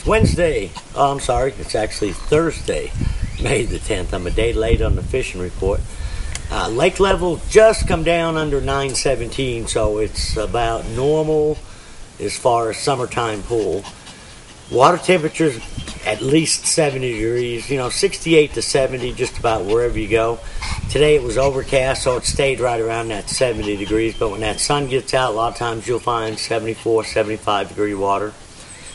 It's Wednesday. Oh, I'm sorry. It's actually Thursday, May the 10th. I'm a day late on the fishing report. Lake level just come down under 917, so it's about normal as far as summertime pool. Water temperatures at least 70 degrees, 68 to 70, just about wherever you go. Today it was overcast, so it stayed right around that 70 degrees, but when that sun gets out, a lot of times you'll find 74, 75 degree water.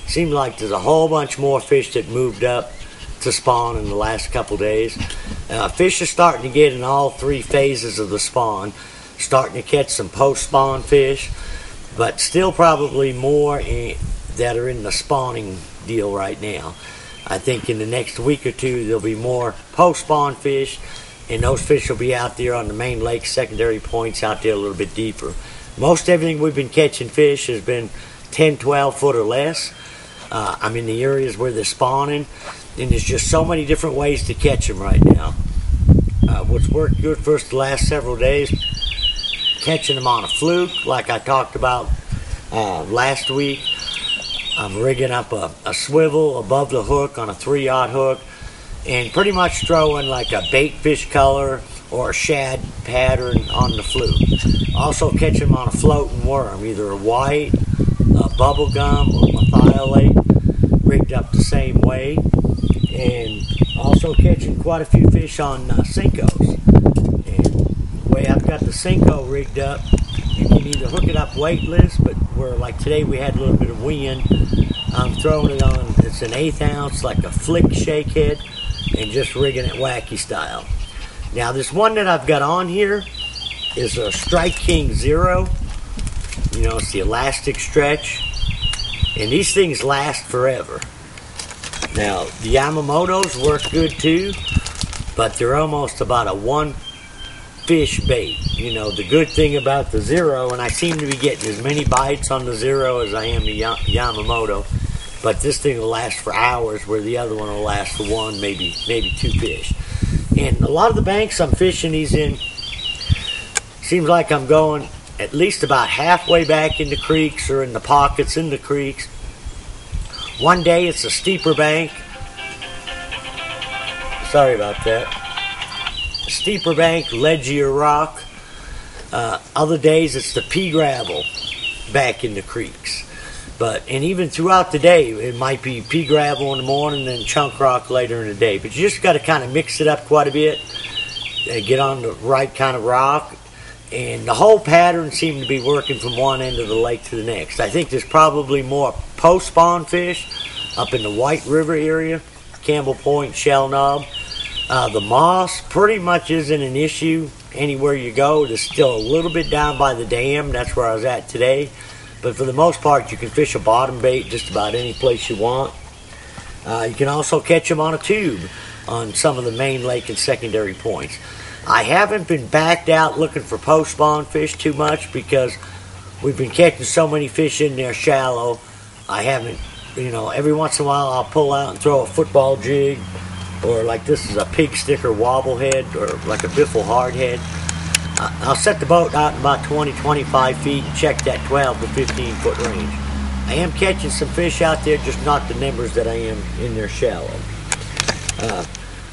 Seems like there's a whole bunch more fish that moved up to spawn in the last couple days. Fish are starting to get in all three phases of the spawn, starting to catch some post-spawn fish, but still probably more that are in the spawning deal right now. I think in the next week or two there'll be more post-spawn fish, and those fish will be out there on the main lake, secondary points out there a little bit deeper. Most everything we've been catching fish has been 10, 12 foot or less. I'm in the areas where they're spawning, and there's just so many different ways to catch them right now. What's worked good for us the last several days, catching them on a fluke, like I talked about last week. I'm rigging up a swivel above the hook on a 3-aught hook, and pretty much throwing like a bait fish color or a shad pattern on the fluke. Also catch them on a floating worm, either a white, a bubble gum, or methylate, rigged up the same way. And also catching quite a few fish on Cincos. And the way I've got the Cinco rigged up, you can either hook it up weightless, but where like today we had a little bit of wind, I'm throwing it on, it's an 1/8 ounce, like a flick shake head, and just rigging it wacky style. Now this one that I've got on here is a Strike King Zero. It's the elastic stretch, and these things last forever. Now the Yamamoto's work good too, but they're almost about a one fish bait. The good thing about the Zero, and I seem to be getting as many bites on the Zero as I am the Yamamoto, but this thing will last for hours, where the other one will last for one, maybe two fish. And a lot of the banks I'm fishing these in, seems like I'm going at least about halfway back in the creeks or in the pockets in the creeks. One day it's a steeper bank. Sorry about that. A steeper bank, ledgier rock. Other days it's the pea gravel back in the creeks. And even throughout the day, it might be pea gravel in the morning and chunk rock later in the day. But you just got to kind of mix it up quite a bit and get on the right kind of rock. And the whole pattern seemed to be working from one end of the lake to the next. I think there's probably more post-spawn fish up in the White River area, Campbell Point, Shell Knob. The moss pretty much isn't an issue anywhere you go. It's still a little bit down by the dam. That's where I was at today. But for the most part, you can fish a bottom bait just about any place you want. You can also catch them on a tube on some of the main lake and secondary points. I haven't been backed out looking for post-spawn fish too much because we've been catching so many fish in there shallow. I haven't, every once in a while I'll pull out and throw a football jig, or like this is a pig sticker wobble head, or like a biffle hard head. I'll set the boat out in about 20-25 feet and check that 12 to 15 foot range. I am catching some fish out there, just not the numbers that I am in there shallow.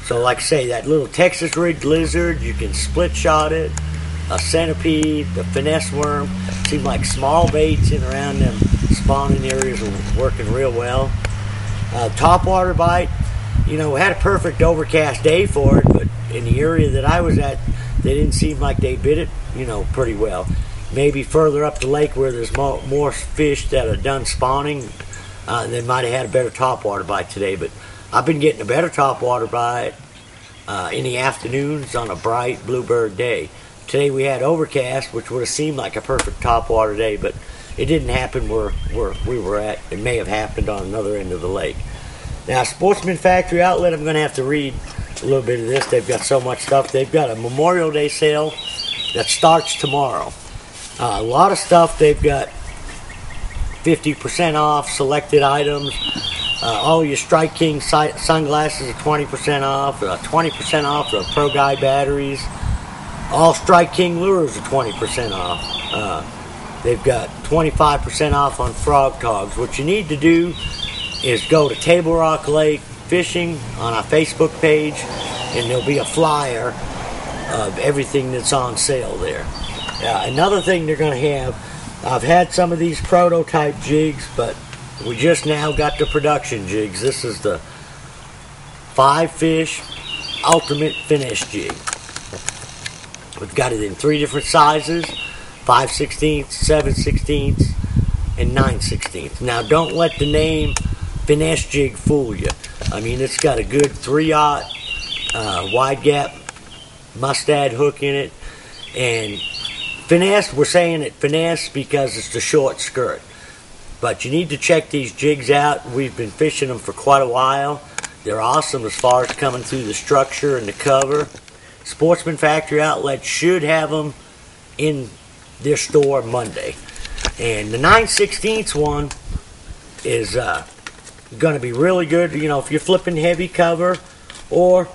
So like I say, that little Texas rigged lizard, you can split shot it, a centipede, the finesse worm. Seem like small baits in around them spawning areas are working real well. Topwater bite, we had a perfect overcast day for it, but in the area that I was at, they didn't seem like they bit it, pretty well. Maybe further up the lake where there's more fish that are done spawning, they might have had a better topwater bite today, but I've been getting a better topwater bite in the afternoons on a bright bluebird day. Today we had overcast, which would have seemed like a perfect topwater day, but it didn't happen where we were at. It may have happened on another end of the lake. Now, Sportsman Factory Outlet, I'm going to have to read a little bit of this. They've got so much stuff. They've got a Memorial Day sale that starts tomorrow. A lot of stuff. They've got 50% off selected items. All your Strike King sunglasses are 20% off. 20% off the Pro Guy batteries. All Strike King lures are 20% off. They've got 25% off on frog togs. What you need to do is go to Table Rock Lake Fishing on our Facebook page, and there'll be a flyer of everything that's on sale there. Another thing they're going to have, I've had some of these prototype jigs, but we just now got the production jigs. This is the 5-fish ultimate finesse jig. We've got it in 3 different sizes: 5/16, 7/16, and 9/16. Now, don't let the name finesse jig fool you. I mean, it's got a good 3/0 wide gap mustad hook in it, and finesse, we're saying it finesse because it's the short skirt. But you need to check these jigs out. We've been fishing them for quite a while. They're awesome as far as coming through the structure and the cover. Sportsman Factory Outlet should have them in their store Monday. And the 9/16 one is going to be really good, you know, if you're flipping heavy cover, or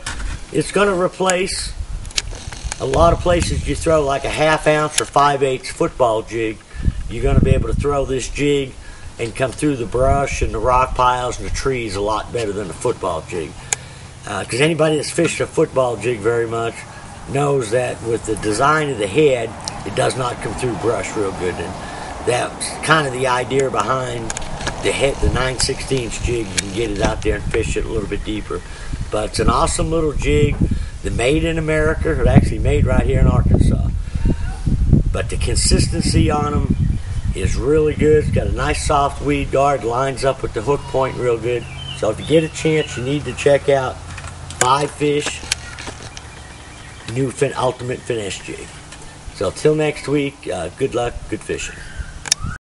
it's going to replace a lot of places you throw like a 1/2 ounce or 5/8 football jig. You're going to be able to throw this jig and come through the brush and the rock piles and the trees a lot better than a football jig. Because anybody that's fished a football jig very much knows that with the design of the head, it does not come through brush real good. And that's kind of the idea behind the 9/16 jig. You can get it out there and fish it a little bit deeper. But it's an awesome little jig. They're made in America. They're actually made right here in Arkansas. But the consistency on them is really good. It's got a nice soft weed guard, lines up with the hook point real good. So if you get a chance, you need to check out 5-fish new ultimate finesse jig. So till next week, good luck, good fishing.